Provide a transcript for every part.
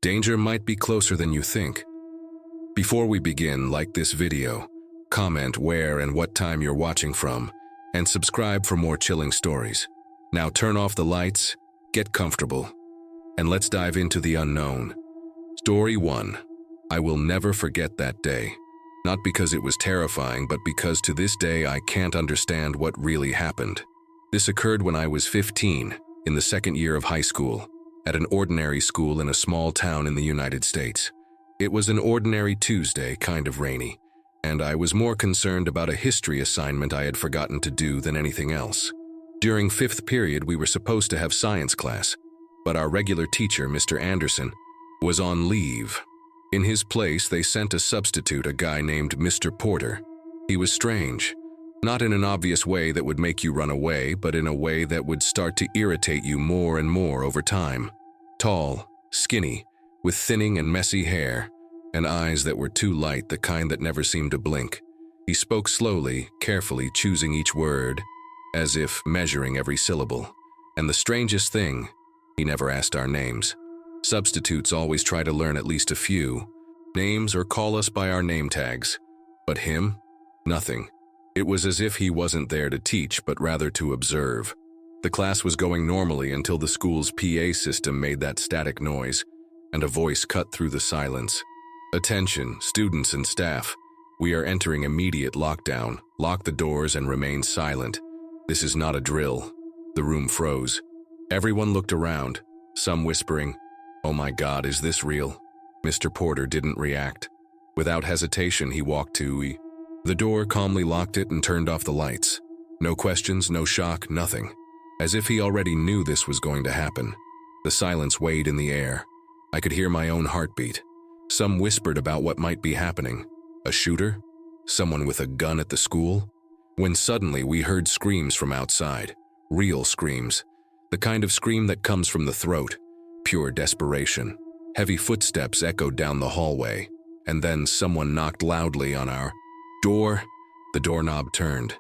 Danger might be closer than you think. Before we begin, like this video, comment where and what time you're watching from, and subscribe for more chilling stories. Now turn off the lights, get comfortable, and let's dive into the unknown. Story 1. I will never forget that day. Not because it was terrifying, but because to this day I can't understand what really happened. This occurred when I was 15, in the second year of high school, at an ordinary school in a small town in the United States. It was an ordinary Tuesday, kind of rainy, and I was more concerned about a history assignment I had forgotten to do than anything else. During 5th period, we were supposed to have science class, but our regular teacher, Mr. Anderson, was on leave. In his place, they sent a substitute, a guy named Mr. Porter. He was strange, not in an obvious way that would make you run away, but in a way that would start to irritate you more and more over time. Tall, skinny, with thinning and messy hair, and eyes that were too light, the kind that never seemed to blink. He spoke slowly, carefully, choosing each word, as if measuring every syllable. And the strangest thing, he never asked our names. Substitutes always try to learn at least a few names or call us by our name tags. But him? Nothing. It was as if he wasn't there to teach, but rather to observe. The class was going normally until the school's PA system made that static noise, and a voice cut through the silence. Attention, students and staff. We are entering immediate lockdown. Lock the doors and remain silent. This is not a drill. The room froze. Everyone looked around, some whispering, "Oh my God, is this real?" Mr. Porter didn't react. Without hesitation, he walked to the door, calmly locked it, and turned off the lights. No questions, no shock, nothing. As if he already knew this was going to happen. The silence weighed in the air. I could hear my own heartbeat. Some whispered about what might be happening. A shooter? Someone with a gun at the school? When suddenly we heard screams from outside. Real screams. The kind of scream that comes from the throat. Pure desperation. Heavy footsteps echoed down the hallway. And then someone knocked loudly on our door. The doorknob turned.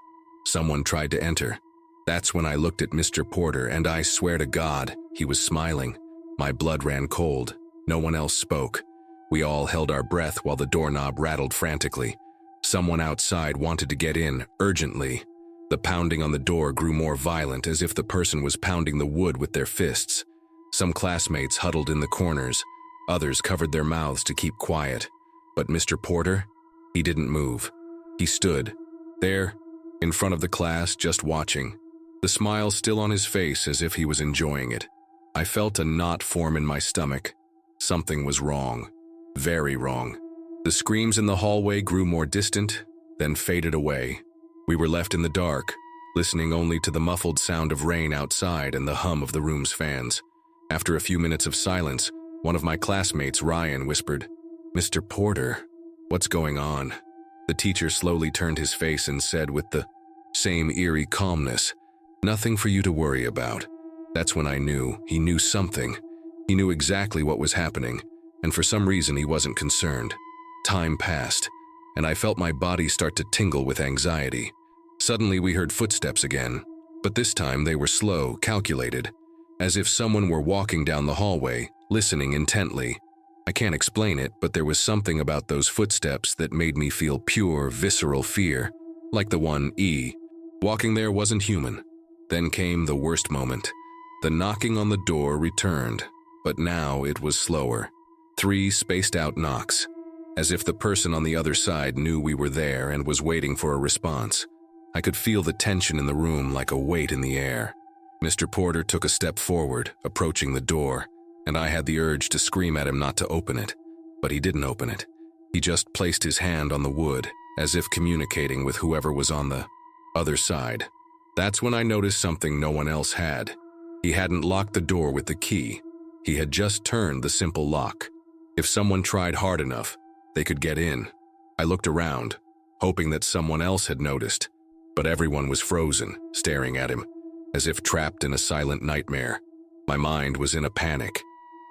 Someone tried to enter. That's when I looked at Mr. Porter, and I swear to God, he was smiling. My blood ran cold. No one else spoke. We all held our breath while the doorknob rattled frantically. Someone outside wanted to get in, urgently. The pounding on the door grew more violent, as if the person was pounding the wood with their fists. Some classmates huddled in the corners. Others covered their mouths to keep quiet. But Mr. Porter? He didn't move. He stood, there, in front of the class, just watching. The smile still on his face, as if he was enjoying it. I felt a knot form in my stomach. Something was wrong. Very wrong. The screams in the hallway grew more distant, then faded away. We were left in the dark, listening only to the muffled sound of rain outside and the hum of the room's fans. After a few minutes of silence, one of my classmates, Ryan, whispered, "Mr. Porter, what's going on?" The teacher slowly turned his face and said with the same eerie calmness, "Nothing for you to worry about." That's when I knew he knew something. He knew exactly what was happening, and for some reason he wasn't concerned. Time passed, and I felt my body start to tingle with anxiety. Suddenly we heard footsteps again, but this time they were slow, calculated, as if someone were walking down the hallway, listening intently. I can't explain it, but there was something about those footsteps that made me feel pure, visceral fear, like the one walking there wasn't human. Then came the worst moment. The knocking on the door returned, but now it was slower. 3 spaced-out knocks, as if the person on the other side knew we were there and was waiting for a response. I could feel the tension in the room like a weight in the air. Mr. Porter took a step forward, approaching the door, and I had the urge to scream at him not to open it, but he didn't open it. He just placed his hand on the wood, as if communicating with whoever was on the other side. That's when I noticed something no one else had. He hadn't locked the door with the key. He had just turned the simple lock. If someone tried hard enough, they could get in. I looked around, hoping that someone else had noticed, but everyone was frozen, staring at him, as if trapped in a silent nightmare. My mind was in a panic.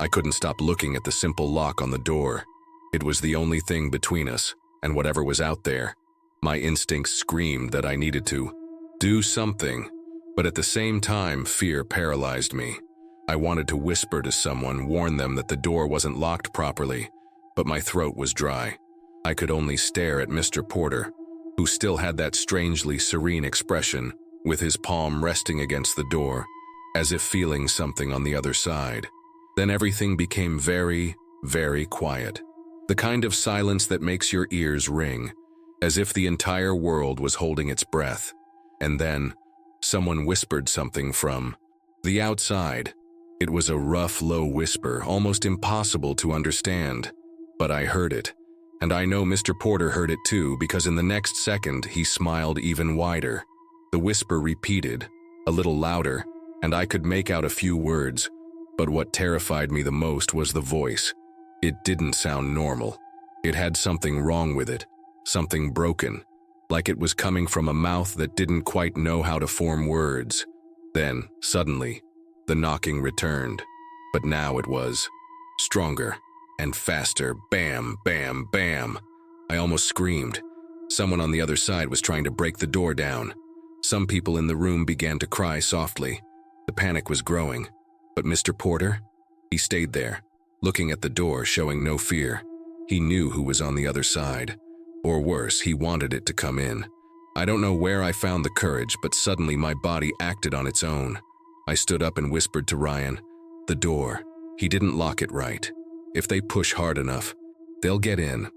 I couldn't stop looking at the simple lock on the door. It was the only thing between us, and whatever was out there. My instincts screamed that I needed to do something, but at the same time, fear paralyzed me. I wanted to whisper to someone, warn them that the door wasn't locked properly, but my throat was dry. I could only stare at Mr. Porter, who still had that strangely serene expression, with his palm resting against the door, as if feeling something on the other side. Then everything became very, very quiet. The kind of silence that makes your ears ring, as if the entire world was holding its breath. And then, someone whispered something from the outside. It was a rough, low whisper, almost impossible to understand. But I heard it, and I know Mr. Porter heard it too, because in the next second he smiled even wider. The whisper repeated, a little louder, and I could make out a few words, but what terrified me the most was the voice. It didn't sound normal. It had something wrong with it, something broken, like it was coming from a mouth that didn't quite know how to form words. Then, suddenly, the knocking returned, but now it was stronger and faster. Bam, bam, bam. I almost screamed. Someone on the other side was trying to break the door down. Some people in the room began to cry softly. The panic was growing. But Mr. Porter? He stayed there, looking at the door, showing no fear. He knew who was on the other side. Or worse, he wanted it to come in. I don't know where I found the courage, but suddenly my body acted on its own. I stood up and whispered to Ryan, "The door. He didn't lock it right. If they push hard enough, they'll get in."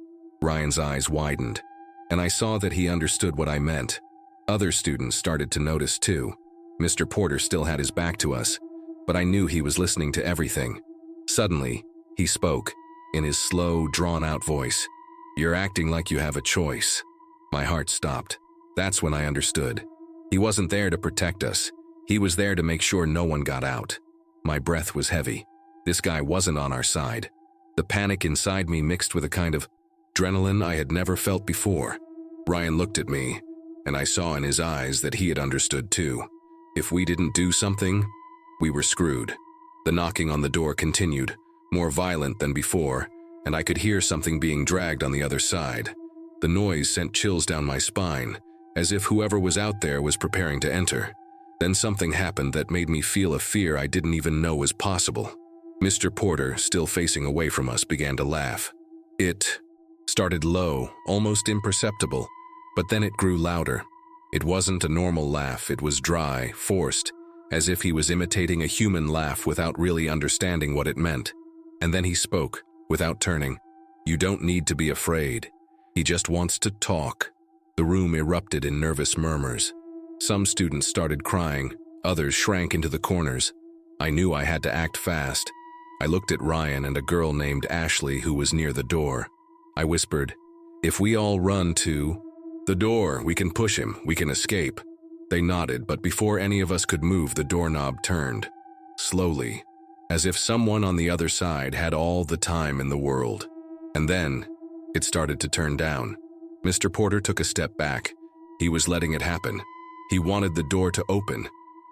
Ryan's eyes widened, and I saw that he understood what I meant. Other students started to notice too. Mr. Porter still had his back to us, but I knew he was listening to everything. Suddenly, he spoke, in his slow, drawn-out voice. "You're acting like you have a choice." My heart stopped. That's when I understood. He wasn't there to protect us. He was there to make sure no one got out. My breath was heavy. This guy wasn't on our side. The panic inside me mixed with a kind of adrenaline I had never felt before. Ryan looked at me, and I saw in his eyes that he had understood too. If we didn't do something, we were screwed. The knocking on the door continued, more violent than before, and I could hear something being dragged on the other side. The noise sent chills down my spine, as if whoever was out there was preparing to enter. Then something happened that made me feel a fear I didn't even know was possible. Mr. Porter, still facing away from us, began to laugh. It started low, almost imperceptible, but then it grew louder. It wasn't a normal laugh, it was dry, forced, as if he was imitating a human laugh without really understanding what it meant. And then he spoke, without turning. "You don't need to be afraid. He just wants to talk." The room erupted in nervous murmurs. Some students started crying, others shrank into the corners. I knew I had to act fast. I looked at Ryan and a girl named Ashley who was near the door. I whispered, "If we all run to the door, we can push him, we can escape." They nodded, but before any of us could move, the doorknob turned. Slowly, as if someone on the other side had all the time in the world. And then, it started to turn down. Mr. Porter took a step back. He was letting it happen. He wanted the door to open.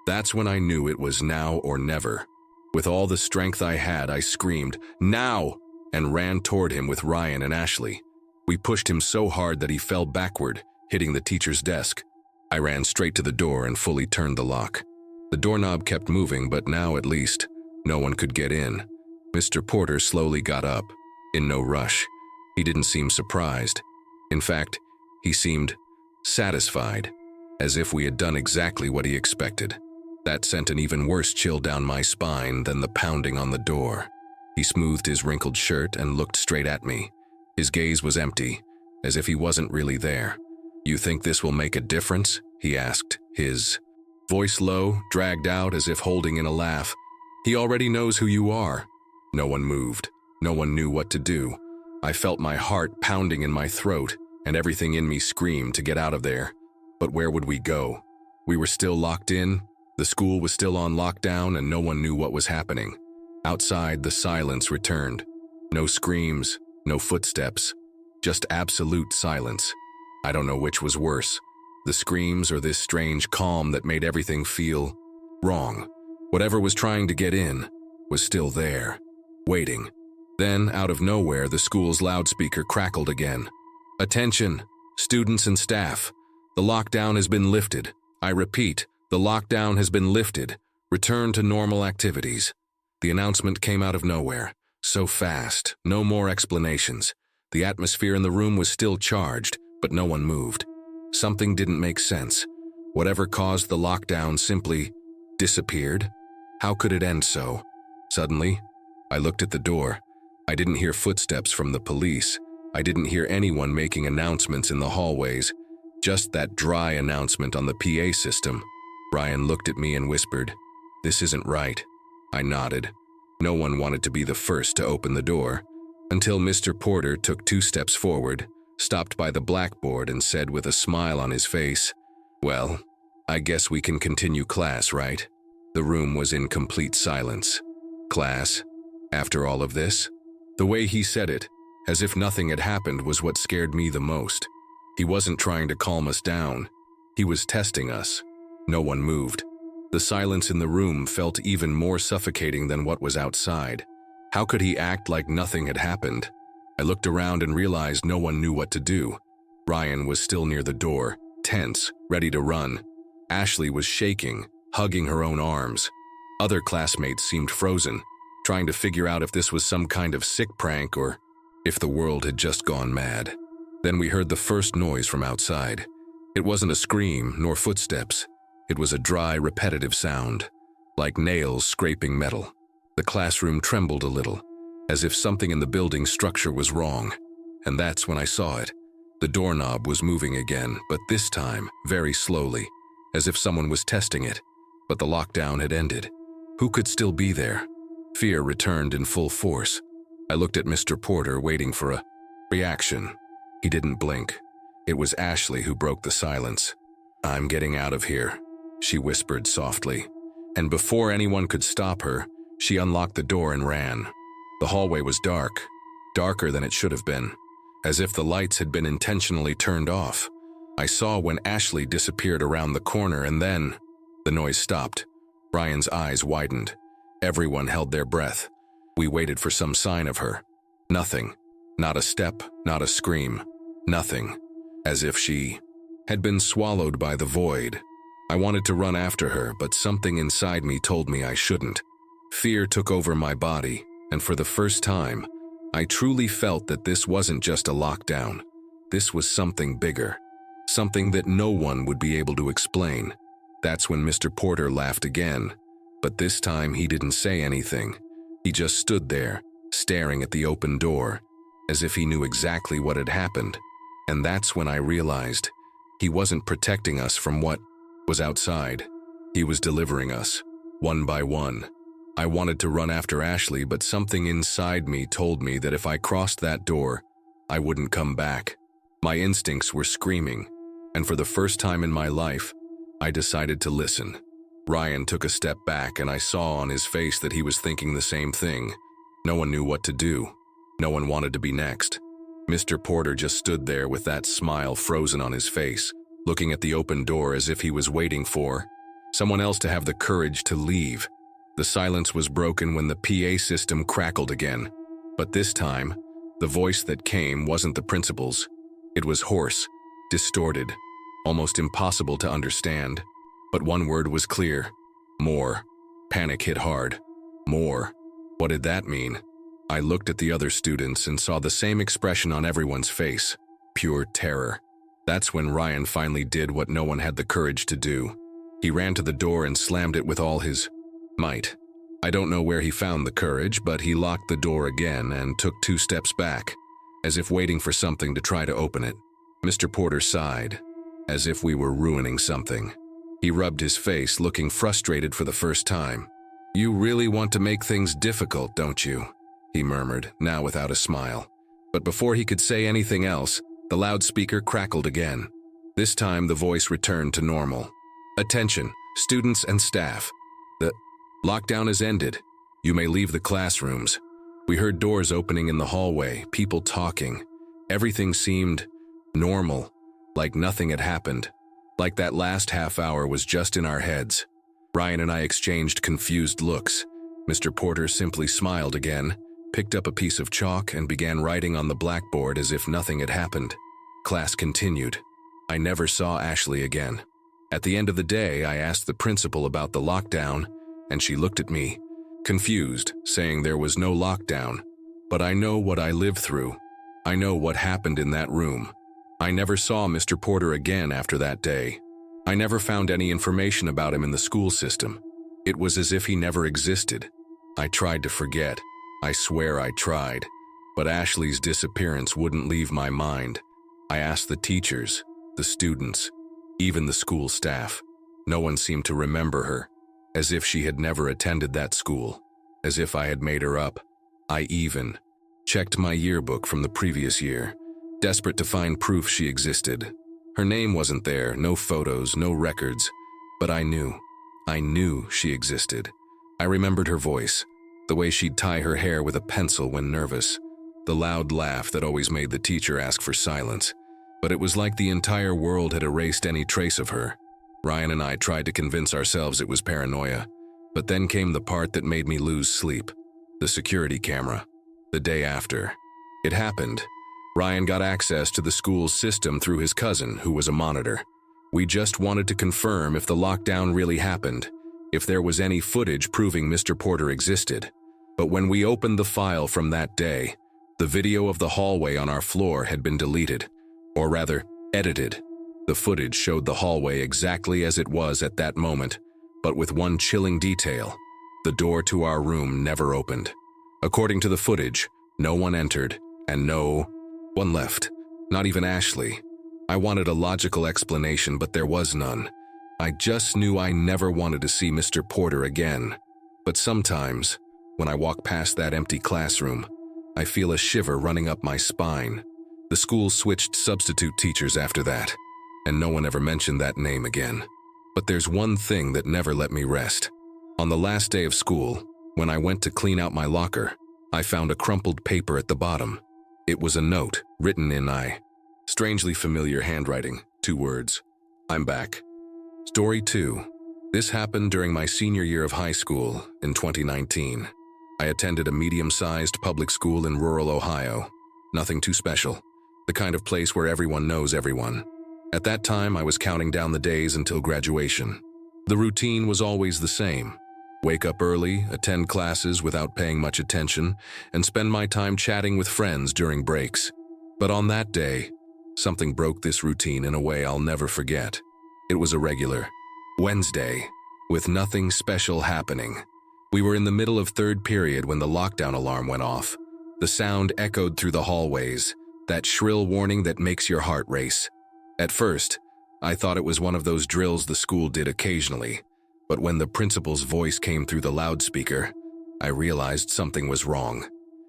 That's when I knew it was now or never. With all the strength I had, I screamed, "Now!" and ran toward him with Ryan and Ashley. We pushed him so hard that he fell backward, hitting the teacher's desk. I ran straight to the door and fully turned the lock. The doorknob kept moving, but now at least, no one could get in. Mr. Porter slowly got up, in no rush. He didn't seem surprised. In fact, he seemed satisfied, as if we had done exactly what he expected. That sent an even worse chill down my spine than the pounding on the door. He smoothed his wrinkled shirt and looked straight at me. His gaze was empty, as if he wasn't really there. "You think this will make a difference?" he asked, his voice low, dragged out as if holding in a laugh. "He already knows who you are." No one moved. No one knew what to do. I felt my heart pounding in my throat, and everything in me screamed to get out of there. But where would we go? We were still locked in, the school was still on lockdown, and no one knew what was happening. Outside, the silence returned. No screams, no footsteps, just absolute silence. I don't know which was worse, the screams or this strange calm that made everything feel wrong. Whatever was trying to get in was still there, waiting. Then, out of nowhere, the school's loudspeaker crackled again. "Attention, students and staff. The lockdown has been lifted. I repeat, the lockdown has been lifted. Return to normal activities." The announcement came out of nowhere, so fast, no more explanations. The atmosphere in the room was still charged, but no one moved. Something didn't make sense. Whatever caused the lockdown simply disappeared. How could it end so? Suddenly, I looked at the door. I didn't hear footsteps from the police. I didn't hear anyone making announcements in the hallways. Just that dry announcement on the PA system. Ryan looked at me and whispered, "This isn't right." I nodded. No one wanted to be the first to open the door, until Mr. Porter took 2 steps forward, stopped by the blackboard and said with a smile on his face, "Well, I guess we can continue class, right?" The room was in complete silence. Class? After all of this? The way he said it, as if nothing had happened, was what scared me the most. He wasn't trying to calm us down. He was testing us. No one moved. The silence in the room felt even more suffocating than what was outside. How could he act like nothing had happened? I looked around and realized no one knew what to do. Ryan was still near the door, tense, ready to run. Ashley was shaking, hugging her own arms. Other classmates seemed frozen, trying to figure out if this was some kind of sick prank or if the world had just gone mad. Then we heard the first noise from outside. It wasn't a scream nor footsteps. It was a dry, repetitive sound, like nails scraping metal. The classroom trembled a little, as if something in the building's structure was wrong. And that's when I saw it. The doorknob was moving again, but this time very slowly, as if someone was testing it. But the lockdown had ended. Who could still be there? Fear returned in full force. I looked at Mr. Porter, waiting for a reaction. He didn't blink. It was Ashley who broke the silence. "I'm getting out of here," she whispered softly. And before anyone could stop her, she unlocked the door and ran. The hallway was dark, darker than it should have been, as if the lights had been intentionally turned off. I saw when Ashley disappeared around the corner, and then the noise stopped. Ryan's eyes widened. Everyone held their breath. We waited for some sign of her. Nothing. Not a step, not a scream. Nothing. As if she had been swallowed by the void. I wanted to run after her, but something inside me told me I shouldn't. Fear took over my body, and for the first time, I truly felt that this wasn't just a lockdown. This was something bigger. Something that no one would be able to explain. That's when Mr. Porter laughed again, but this time he didn't say anything. He just stood there, staring at the open door, as if he knew exactly what had happened. And that's when I realized he wasn't protecting us from what was outside. He was delivering us, one by one. I wanted to run after Ashley, but something inside me told me that if I crossed that door, I wouldn't come back. My instincts were screaming, and for the first time in my life, I decided to listen. Ryan took a step back, and I saw on his face that he was thinking the same thing. No one knew what to do. No one wanted to be next. Mr. Porter just stood there with that smile frozen on his face, looking at the open door as if he was waiting for someone else to have the courage to leave. The silence was broken when the PA system crackled again. But this time, the voice that came wasn't the principal's. It was hoarse, distorted, almost impossible to understand. But one word was clear: more. Panic hit hard. More. What did that mean? I looked at the other students and saw the same expression on everyone's face: pure terror. That's when Ryan finally did what no one had the courage to do. He ran to the door and slammed it with all his might. I don't know where he found the courage, but he locked the door again and took 2 steps back, as if waiting for something to try to open it. Mr. Porter sighed, as if we were ruining something. He rubbed his face, looking frustrated for the first time. "You really want to make things difficult, don't you?" he murmured, now without a smile. But before he could say anything else, the loudspeaker crackled again. This time the voice returned to normal. "Attention, students and staff. The lockdown has ended. You may leave the classrooms." We heard doors opening in the hallway, people talking. Everything seemed normal, like nothing had happened. Like that last half hour was just in our heads. Ryan and I exchanged confused looks. Mr. Porter simply smiled again, picked up a piece of chalk, and began writing on the blackboard as if nothing had happened. Class continued. I never saw Ashley again. At the end of the day, I asked the principal about the lockdown, and she looked at me, confused, saying there was no lockdown. But I know what I lived through. I know what happened in that room. I never saw Mr. Porter again after that day. I never found any information about him in the school system. It was as if he never existed. I tried to forget. I swear I tried. But Ashley's disappearance wouldn't leave my mind. I asked the teachers, the students, even the school staff. No one seemed to remember her, as if she had never attended that school, as if I had made her up. I even checked my yearbook from the previous year, desperate to find proof she existed. Her name wasn't there, no photos, no records, but I knew she existed. I remembered her voice, the way she'd tie her hair with a pencil when nervous, the loud laugh that always made the teacher ask for silence. But it was like the entire world had erased any trace of her. Ryan and I tried to convince ourselves it was paranoia, but then came the part that made me lose sleep. The security camera. The day after it happened, Ryan got access to the school's system through his cousin, who was a monitor. We just wanted to confirm if the lockdown really happened, if there was any footage proving Mr. Porter existed. But when we opened the file from that day, the video of the hallway on our floor had been deleted, or rather, edited. The footage showed the hallway exactly as it was at that moment, but with one chilling detail: the door to our room never opened. According to the footage, no one entered, and no one left, not even Ashley. I wanted a logical explanation, but there was none. I just knew I never wanted to see Mr. Porter again. But sometimes, when I walk past that empty classroom, I feel a shiver running up my spine. The school switched substitute teachers after that, and no one ever mentioned that name again. But there's one thing that never let me rest. On the last day of school, when I went to clean out my locker, I found a crumpled paper at the bottom. It was a note, written in strangely familiar handwriting, 2 words: "I'm back." Story 2. This happened during my senior year of high school in 2019. I attended a medium-sized public school in rural Ohio. Nothing too special. The kind of place where everyone knows everyone. At that time, I was counting down the days until graduation. The routine was always the same. Wake up early, attend classes without paying much attention, and spend my time chatting with friends during breaks. But on that day, something broke this routine in a way I'll never forget. It was a regular Wednesday, with nothing special happening. We were in the middle of 3rd period when the lockdown alarm went off. The sound echoed through the hallways, that shrill warning that makes your heart race. At first, I thought it was one of those drills the school did occasionally, but when the principal's voice came through the loudspeaker, I realized something was wrong.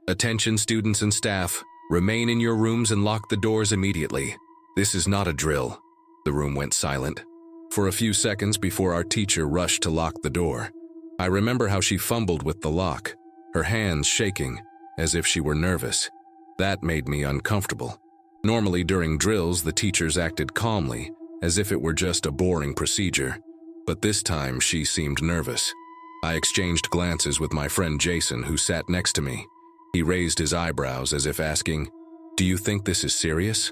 "Attention students and staff, remain in your rooms and lock the doors immediately. This is not a drill." The room went silent for a few seconds before our teacher rushed to lock the door. I remember how she fumbled with the lock, her hands shaking, as if she were nervous. That made me uncomfortable. Normally during drills, the teachers acted calmly, as if it were just a boring procedure. But this time, she seemed nervous. I exchanged glances with my friend Jason, who sat next to me. He raised his eyebrows as if asking, "Do you think this is serious?"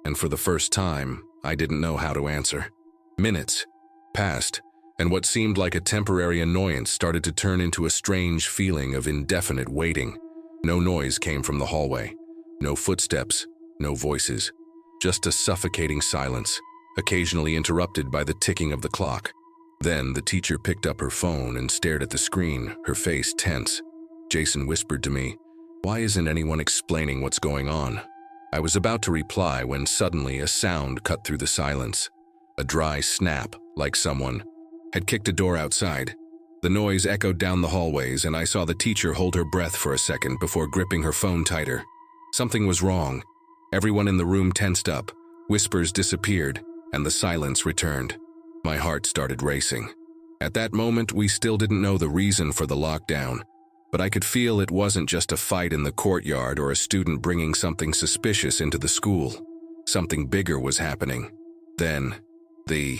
And for the first time, I didn't know how to answer. Minutes passed, and what seemed like a temporary annoyance started to turn into a strange feeling of indefinite waiting. No noise came from the hallway. No footsteps, no voices. Just a suffocating silence, occasionally interrupted by the ticking of the clock. Then the teacher picked up her phone and stared at the screen, her face tense. Jason whispered to me, "Why isn't anyone explaining what's going on?" I was about to reply when suddenly a sound cut through the silence. A dry snap, like someone had kicked a door outside. The noise echoed down the hallways, and I saw the teacher hold her breath for a second before gripping her phone tighter. Something was wrong. Everyone in the room tensed up, whispers disappeared, and the silence returned. My heart started racing. At that moment, we still didn't know the reason for the lockdown, but I could feel it wasn't just a fight in the courtyard or a student bringing something suspicious into the school. Something bigger was happening. Then, the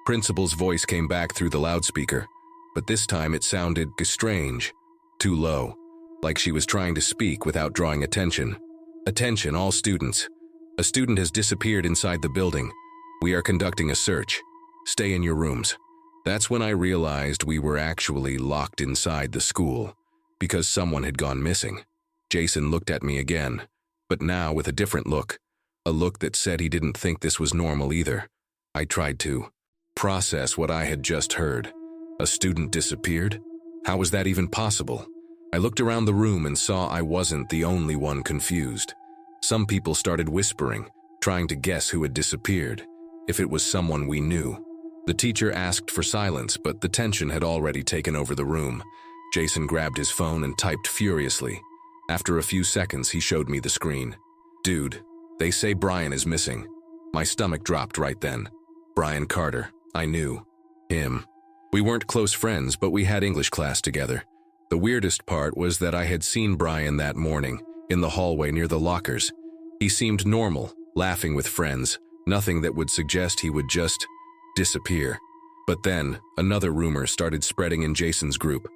principal's voice came back through the loudspeaker, but this time it sounded strange, too low, like she was trying to speak without drawing attention. "Attention, all students. A student has disappeared inside the building. We are conducting a search. Stay in your rooms." That's when I realized we were actually locked inside the school. because someone had gone missing. Jason looked at me again, but now with a different look, a look that said he didn't think this was normal either. I tried to process what I had just heard. A student disappeared? How was that even possible? I looked around the room and saw I wasn't the only one confused. Some people started whispering, trying to guess who had disappeared, if it was someone we knew. The teacher asked for silence, but the tension had already taken over the room. Jason grabbed his phone and typed furiously. After a few seconds, he showed me the screen. Dude, they say Brian is missing. My stomach dropped right then. Brian Carter. I knew. Him. We weren't close friends, but we had English class together. The weirdest part was that I had seen Brian that morning, in the hallway near the lockers. He seemed normal, laughing with friends, nothing that would suggest he would just disappear. But then, another rumor started spreading in Jason's group.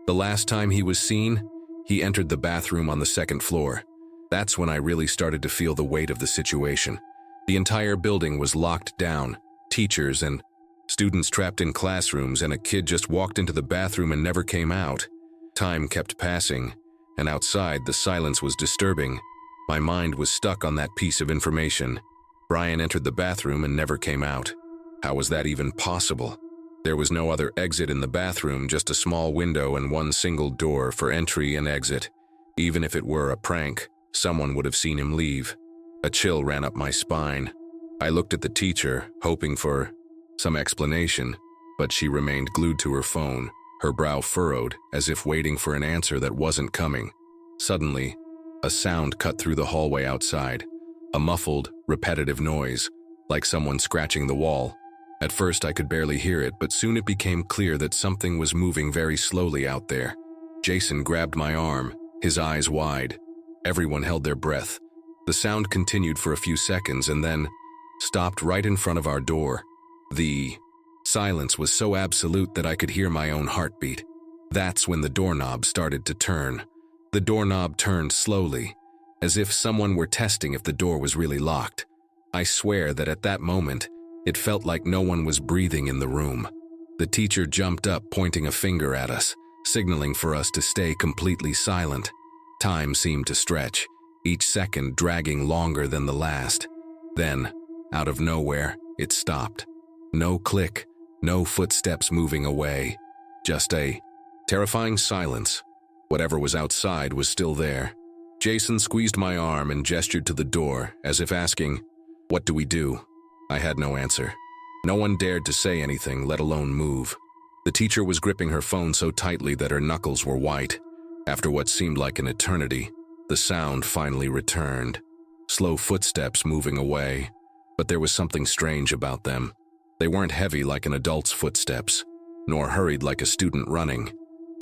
The last time he was seen, he entered the bathroom on the second floor. That's when I really started to feel the weight of the situation. The entire building was locked down, teachers and students trapped in classrooms, and a kid just walked into the bathroom and never came out. Time kept passing, and outside the silence was disturbing. My mind was stuck on that piece of information. Brian entered the bathroom and never came out. How was that even possible? There was no other exit in the bathroom, just a small window and one single door for entry and exit. Even if it were a prank, someone would have seen him leave. A chill ran up my spine. I looked at the teacher, hoping for some explanation, but she remained glued to her phone, her brow furrowed, as if waiting for an answer that wasn't coming. Suddenly, a sound cut through the hallway outside. A muffled, repetitive noise, like someone scratching the wall. At first I could barely hear it, but soon it became clear that something was moving very slowly out there. Jason grabbed my arm, his eyes wide. Everyone held their breath. The sound continued for a few seconds and then stopped right in front of our door. The silence was so absolute that I could hear my own heartbeat. That's when the doorknob started to turn. The doorknob turned slowly, as if someone were testing if the door was really locked. I swear that at that moment, it felt like no one was breathing in the room. The teacher jumped up, pointing a finger at us, signaling for us to stay completely silent. Time seemed to stretch, each second dragging longer than the last. Then, out of nowhere, it stopped. No click, no footsteps moving away. Just a terrifying silence. Whatever was outside was still there. Jason squeezed my arm and gestured to the door, as if asking, "What do we do?" I had no answer. No one dared to say anything, let alone move. The teacher was gripping her phone so tightly that her knuckles were white. After what seemed like an eternity, the sound finally returned. Slow footsteps moving away, but there was something strange about them. They weren't heavy like an adult's footsteps, nor hurried like a student running.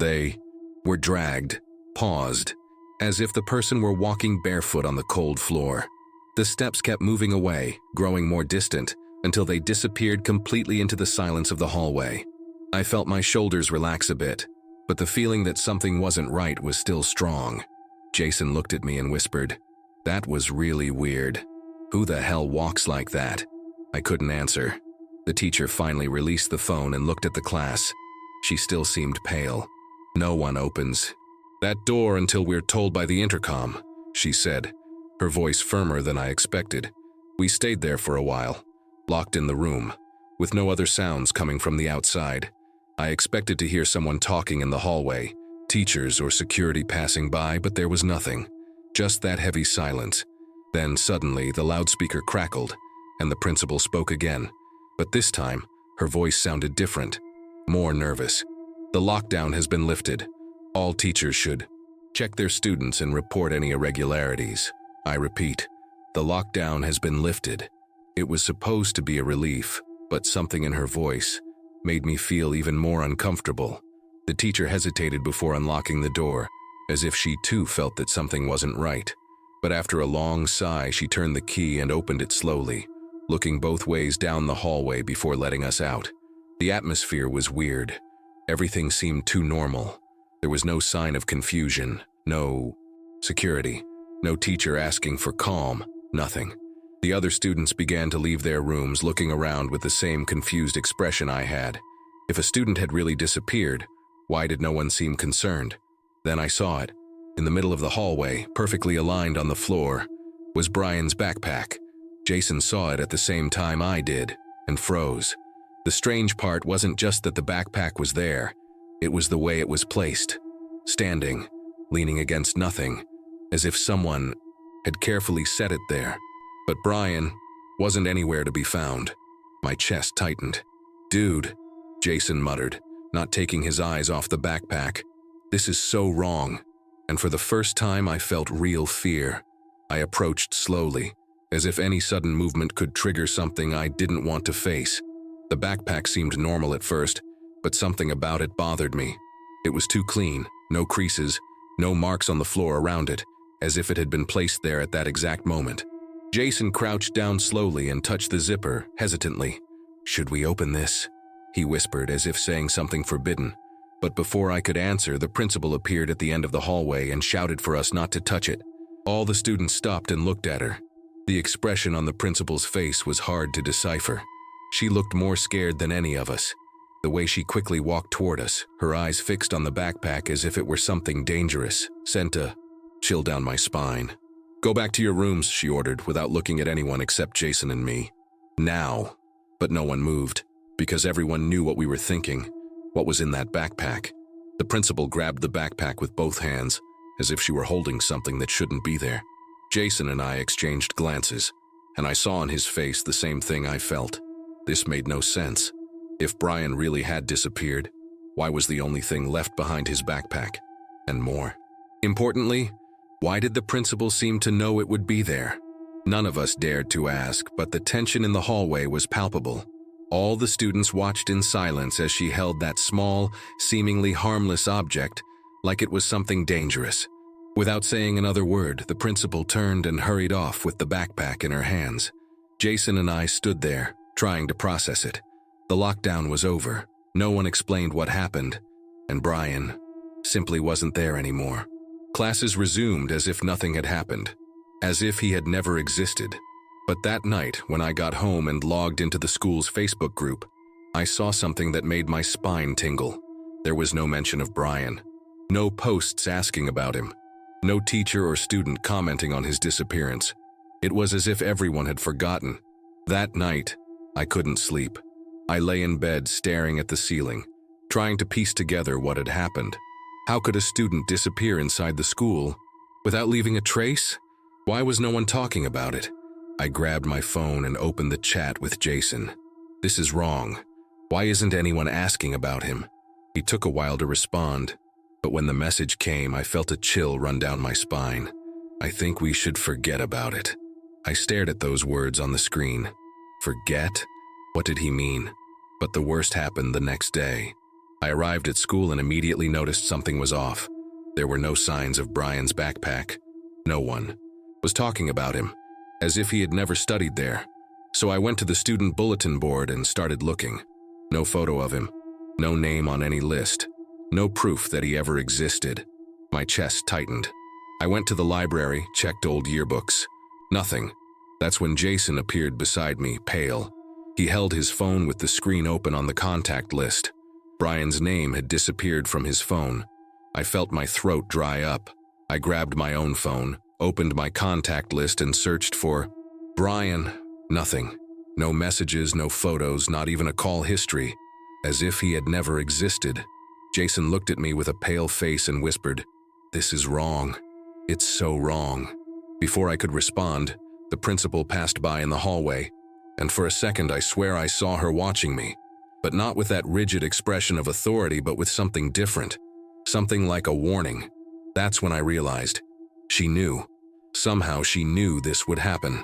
They were dragged, paused, as if the person were walking barefoot on the cold floor. The steps kept moving away, growing more distant, until they disappeared completely into the silence of the hallway. I felt my shoulders relax a bit, but the feeling that something wasn't right was still strong. Jason looked at me and whispered, "That was really weird. Who the hell walks like that?" I couldn't answer. The teacher finally released the phone and looked at the class. She still seemed pale. "No one opens that door until we're told by the intercom," she said, her voice firmer than I expected. We stayed there for a while, locked in the room, with no other sounds coming from the outside. I expected to hear someone talking in the hallway, teachers or security passing by, but there was nothing. Just that heavy silence. Then suddenly the loudspeaker crackled, and the principal spoke again. But this time, her voice sounded different, more nervous. "The lockdown has been lifted. All teachers should check their students and report any irregularities. I repeat, the lockdown has been lifted." It was supposed to be a relief, but something in her voice made me feel even more uncomfortable. The teacher hesitated before unlocking the door, as if she too felt that something wasn't right. But after a long sigh, she turned the key and opened it slowly, looking both ways down the hallway before letting us out. The atmosphere was weird. Everything seemed too normal. There was no sign of confusion, no security, no teacher asking for calm, nothing. The other students began to leave their rooms, looking around with the same confused expression I had. If a student had really disappeared, why did no one seem concerned? Then I saw it. In the middle of the hallway, perfectly aligned on the floor, was Brian's backpack. Jason saw it at the same time I did, and froze. The strange part wasn't just that the backpack was there, it was the way it was placed. Standing, leaning against nothing, as if someone had carefully set it there. But Brian wasn't anywhere to be found. My chest tightened. "Dude," Jason muttered, not taking his eyes off the backpack. "This is so wrong." And for the first time I felt real fear. I approached slowly, as if any sudden movement could trigger something I didn't want to face. The backpack seemed normal at first, but something about it bothered me. It was too clean, no creases, no marks on the floor around it, as if it had been placed there at that exact moment. Jason crouched down slowly and touched the zipper, hesitantly. "Should we open this?" he whispered, as if saying something forbidden. But before I could answer, the principal appeared at the end of the hallway and shouted for us not to touch it. All the students stopped and looked at her. The expression on the principal's face was hard to decipher. She looked more scared than any of us. The way she quickly walked toward us, her eyes fixed on the backpack as if it were something dangerous, sent a chill down my spine. "Go back to your rooms," she ordered, without looking at anyone except Jason and me. Now. But no one moved, because everyone knew what we were thinking. What was in that backpack? The principal grabbed the backpack with both hands, as if she were holding something that shouldn't be there. Jason and I exchanged glances, and I saw on his face the same thing I felt. This made no sense. If Brian really had disappeared, why was the only thing left behind his backpack? And more importantly, why did the principal seem to know it would be there? None of us dared to ask, but the tension in the hallway was palpable. All the students watched in silence as she held that small, seemingly harmless object like it was something dangerous. Without saying another word, the principal turned and hurried off with the backpack in her hands. Jason and I stood there, trying to process it. The lockdown was over. No one explained what happened, and Brian simply wasn't there anymore. Classes resumed as if nothing had happened, as if he had never existed. But that night, when I got home and logged into the school's Facebook group, I saw something that made my spine tingle. There was no mention of Brian. No posts asking about him. No teacher or student commenting on his disappearance. It was as if everyone had forgotten. That night, I couldn't sleep. I lay in bed staring at the ceiling, trying to piece together what had happened. How could a student disappear inside the school without leaving a trace? Why was no one talking about it? I grabbed my phone and opened the chat with Jason. "This is wrong. Why isn't anyone asking about him?" He took a while to respond, but when the message came, I felt a chill run down my spine. "I think we should forget about it." I stared at those words on the screen. Forget? What did he mean? But the worst happened the next day. I arrived at school and immediately noticed something was off. There were no signs of Brian's backpack. No one was talking about him, as if he had never studied there. So I went to the student bulletin board and started looking. No photo of him, no name on any list, no proof that he ever existed. My chest tightened. I went to the library, checked old yearbooks. Nothing. That's when Jason appeared beside me, pale. He held his phone with the screen open on the contact list. Brian's name had disappeared from his phone. I felt my throat dry up. I grabbed my own phone, opened my contact list and searched for Brian. Nothing. No messages, no photos, not even a call history. As if he had never existed. Jason looked at me with a pale face and whispered, "This is wrong. It's so wrong." Before I could respond, the principal passed by in the hallway, and for a second I swear I saw her watching me, but not with that rigid expression of authority, but with something different. Something like a warning. That's when I realized. She knew. Somehow she knew this would happen.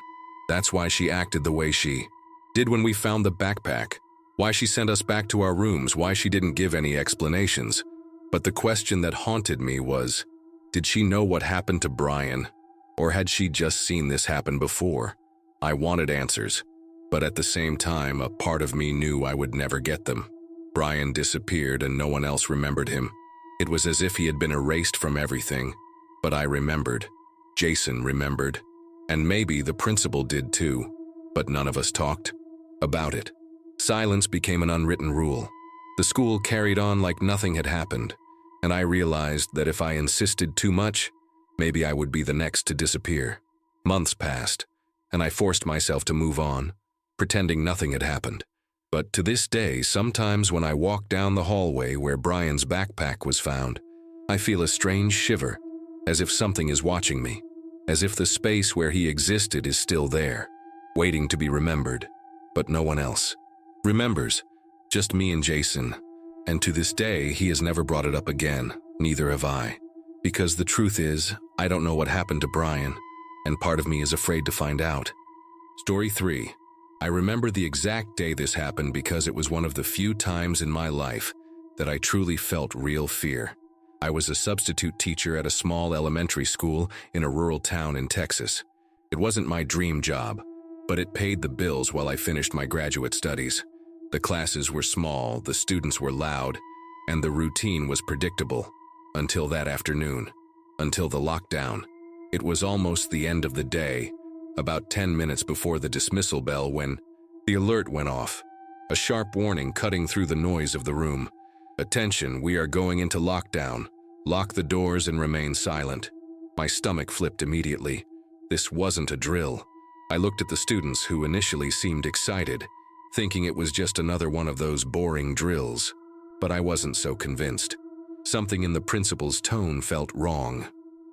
That's why she acted the way she did when we found the backpack. Why she sent us back to our rooms, why she didn't give any explanations. But the question that haunted me was, did she know what happened to Brian? Or had she just seen this happen before? I wanted answers, but at the same time, a part of me knew I would never get them. Brian disappeared and no one else remembered him. It was as if he had been erased from everything, but I remembered. Jason remembered. And maybe the principal did too, but none of us talked about it. Silence became an unwritten rule. The school carried on like nothing had happened, and I realized that if I insisted too much, maybe I would be the next to disappear. Months passed, and I forced myself to move on, pretending nothing had happened. But to this day, sometimes when I walk down the hallway where Brian's backpack was found, I feel a strange shiver, as if something is watching me, as if the space where he existed is still there, waiting to be remembered, but no one else remembers, just me and Jason. And to this day, he has never brought it up again, neither have I. Because the truth is, I don't know what happened to Brian, and part of me is afraid to find out. Story 3. I remember the exact day this happened because it was one of the few times in my life that I truly felt real fear. I was a substitute teacher at a small elementary school in a rural town in Texas. It wasn't my dream job, but it paid the bills while I finished my graduate studies. The classes were small, the students were loud, and the routine was predictable. Until that afternoon. Until the lockdown. It was almost the end of the day, about 10 minutes before the dismissal bell when the alert went off. A sharp warning cutting through the noise of the room. Attention, we are going into lockdown. Lock the doors and remain silent. My stomach flipped immediately. This wasn't a drill. I looked at the students who initially seemed excited, thinking it was just another one of those boring drills. But I wasn't so convinced. Something in the principal's tone felt wrong.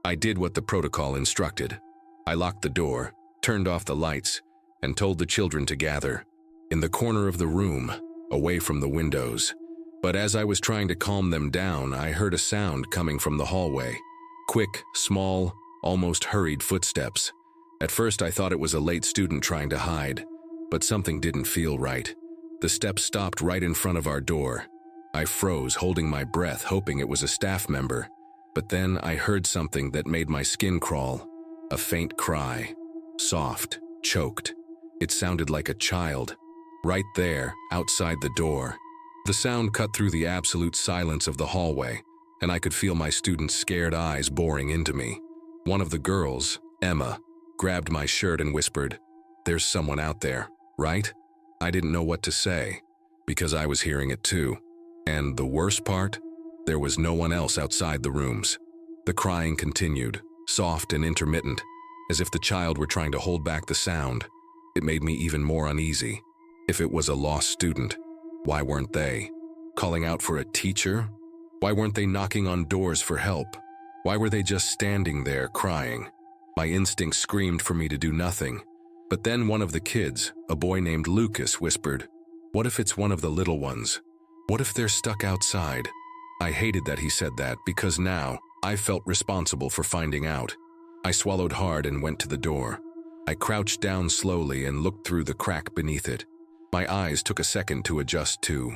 I did what the protocol instructed. I locked the door, turned off the lights, and told the children to gather in the corner of the room, away from the windows. But as I was trying to calm them down, I heard a sound coming from the hallway. Quick, small, almost hurried footsteps. At first I thought it was a late student trying to hide, but something didn't feel right. The steps stopped right in front of our door. I froze, holding my breath, hoping it was a staff member. But then I heard something that made my skin crawl. A faint cry. Soft, choked. It sounded like a child. Right there, outside the door. The sound cut through the absolute silence of the hallway, and I could feel my students' scared eyes boring into me. One of the girls, Emma, grabbed my shirt and whispered, "There's someone out there, right?" I didn't know what to say, because I was hearing it too. And the worst part? There was no one else outside the rooms. The crying continued, soft and intermittent, as if the child were trying to hold back the sound. It made me even more uneasy. If it was a lost student, why weren't they calling out for a teacher? Why weren't they knocking on doors for help? Why were they just standing there crying? My instinct screamed for me to do nothing. But then one of the kids, a boy named Lucas, whispered, "What if it's one of the little ones? What if they're stuck outside?" I hated that he said that because now I felt responsible for finding out. I swallowed hard and went to the door. I crouched down slowly and looked through the crack beneath it. My eyes took a second to adjust to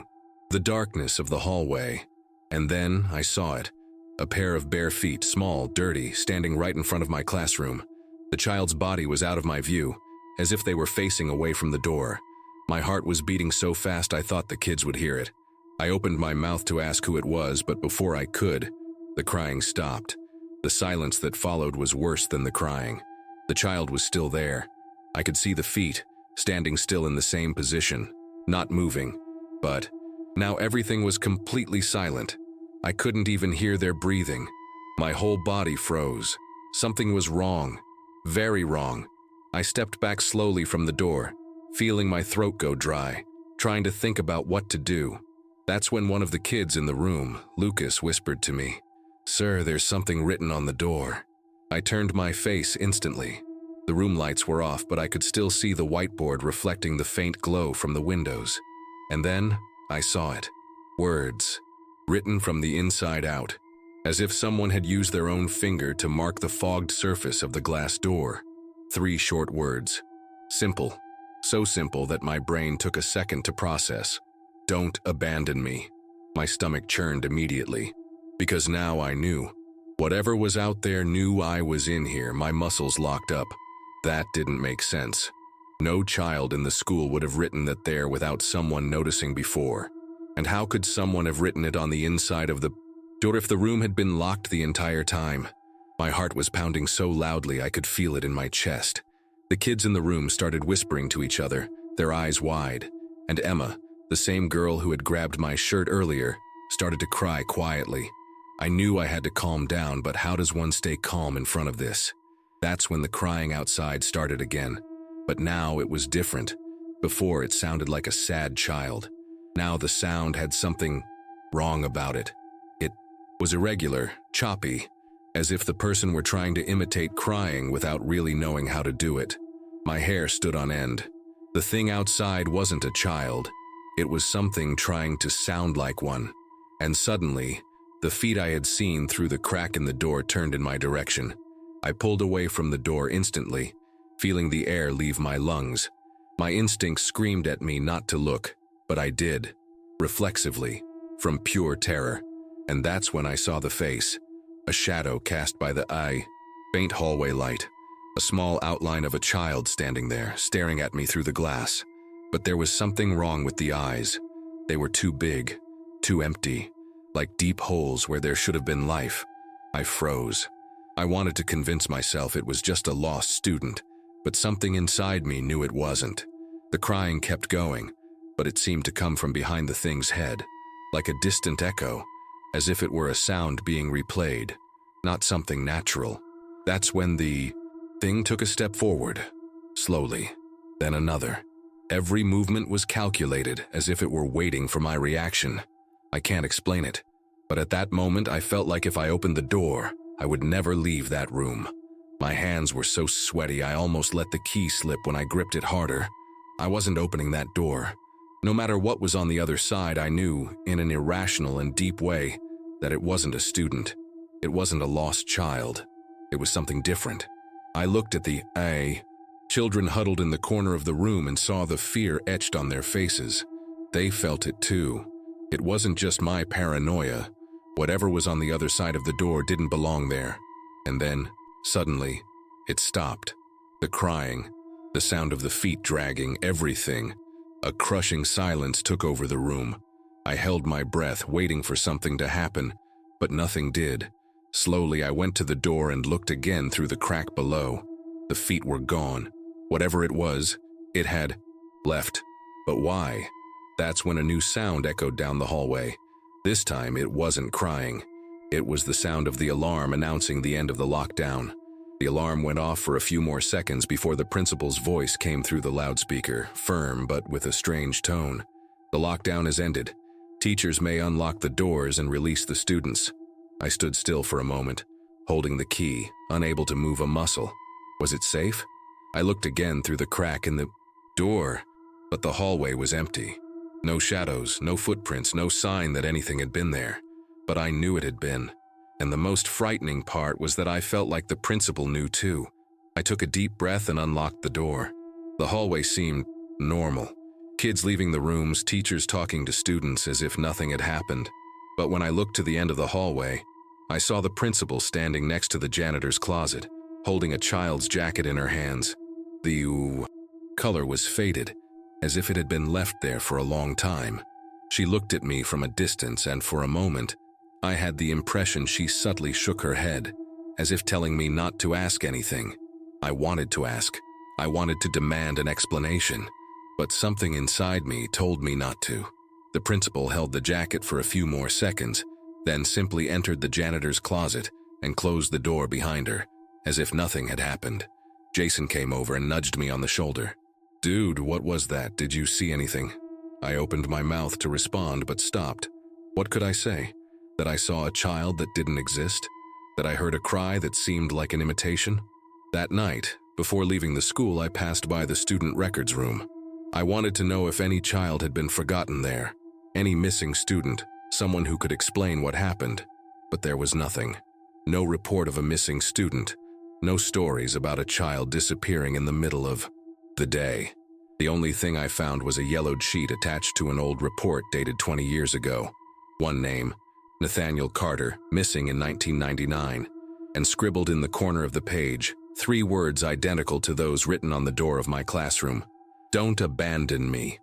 the darkness of the hallway. And then I saw it. A pair of bare feet, small, dirty, standing right in front of my classroom. The child's body was out of my view, as if they were facing away from the door. My heart was beating so fast I thought the kids would hear it. I opened my mouth to ask who it was, but before I could, the crying stopped. The silence that followed was worse than the crying. The child was still there. I could see the feet, standing still in the same position, not moving. But now everything was completely silent. I couldn't even hear their breathing. My whole body froze. Something was wrong. Very wrong. I stepped back slowly from the door, feeling my throat go dry, trying to think about what to do. That's when one of the kids in the room, Lucas, whispered to me, "Sir, there's something written on the door." I turned my face instantly. The room lights were off, but I could still see the whiteboard reflecting the faint glow from the windows. And then I saw it. Words, written from the inside out, as if someone had used their own finger to mark the fogged surface of the glass door. 3 short words. Simple. So simple that my brain took a second to process. Don't abandon me. My stomach churned immediately, because now I knew. Whatever was out there knew I was in here, my muscles locked up. That didn't make sense. No child in the school would have written that there without someone noticing before. And how could someone have written it on the inside of the door if the room had been locked the entire time? My heart was pounding so loudly I could feel it in my chest. The kids in the room started whispering to each other, their eyes wide, and Emma, the same girl who had grabbed my shirt earlier, started to cry quietly. I knew I had to calm down, but how does one stay calm in front of this? That's when the crying outside started again. But now it was different. Before, it sounded like a sad child. Now the sound had something wrong about it. It was irregular, choppy, as if the person were trying to imitate crying without really knowing how to do it. My hair stood on end. The thing outside wasn't a child. It was something trying to sound like one. And suddenly, the feet I had seen through the crack in the door turned in my direction. I pulled away from the door instantly, feeling the air leave my lungs. My instinct screamed at me not to look, but I did, reflexively, from pure terror. And that's when I saw the face, a shadow cast by the eye, faint hallway light, a small outline of a child standing there, staring at me through the glass. But there was something wrong with the eyes. They were too big, too empty, like deep holes where there should have been life. I froze. I wanted to convince myself it was just a lost student, but something inside me knew it wasn't. The crying kept going, but it seemed to come from behind the thing's head, like a distant echo, as if it were a sound being replayed, not something natural. That's when the thing took a step forward, slowly, then another. Every movement was calculated, as if it were waiting for my reaction. I can't explain it, but at that moment I felt like if I opened the door, I would never leave that room. My hands were so sweaty I almost let the key slip when I gripped it harder. I wasn't opening that door. No matter what was on the other side, I knew, in an irrational and deep way, that it wasn't a student. It wasn't a lost child. It was something different. I looked at the children huddled in the corner of the room and saw the fear etched on their faces. They felt it too. It wasn't just my paranoia. Whatever was on the other side of the door didn't belong there. And then, suddenly, it stopped. The crying, the sound of the feet dragging, everything. A crushing silence took over the room. I held my breath, waiting for something to happen, but nothing did. Slowly, I went to the door and looked again through the crack below. The feet were gone. Whatever it was, it had left. But why? That's when a new sound echoed down the hallway. This time, it wasn't crying. It was the sound of the alarm announcing the end of the lockdown. The alarm went off for a few more seconds before the principal's voice came through the loudspeaker, firm but with a strange tone. The lockdown has ended. Teachers may unlock the doors and release the students. I stood still for a moment, holding the key, unable to move a muscle. Was it safe? I looked again through the crack in the door, but the hallway was empty. No shadows, no footprints, no sign that anything had been there. But I knew it had been. And the most frightening part was that I felt like the principal knew too. I took a deep breath and unlocked the door. The hallway seemed normal. Kids leaving the rooms, teachers talking to students as if nothing had happened. But when I looked to the end of the hallway, I saw the principal standing next to the janitor's closet, holding a child's jacket in her hands. The color was faded, as if it had been left there for a long time. She looked at me from a distance, and for a moment, I had the impression she subtly shook her head, as if telling me not to ask anything. I wanted to ask. I wanted to demand an explanation, but something inside me told me not to. The principal held the jacket for a few more seconds, then simply entered the janitor's closet and closed the door behind her, as if nothing had happened. Jason came over and nudged me on the shoulder. "Dude, what was that? Did you see anything?" I opened my mouth to respond, but stopped. What could I say? That I saw a child that didn't exist? That I heard a cry that seemed like an imitation? That night, before leaving the school, I passed by the student records room. I wanted to know if any child had been forgotten there, any missing student, someone who could explain what happened. But there was nothing. No report of a missing student. No stories about a child disappearing in the middle of the day. The only thing I found was a yellowed sheet attached to an old report dated 20 years ago. One name, Nathaniel Carter, missing in 1999, and scribbled in the corner of the page, 3 words identical to those written on the door of my classroom. "Don't abandon me."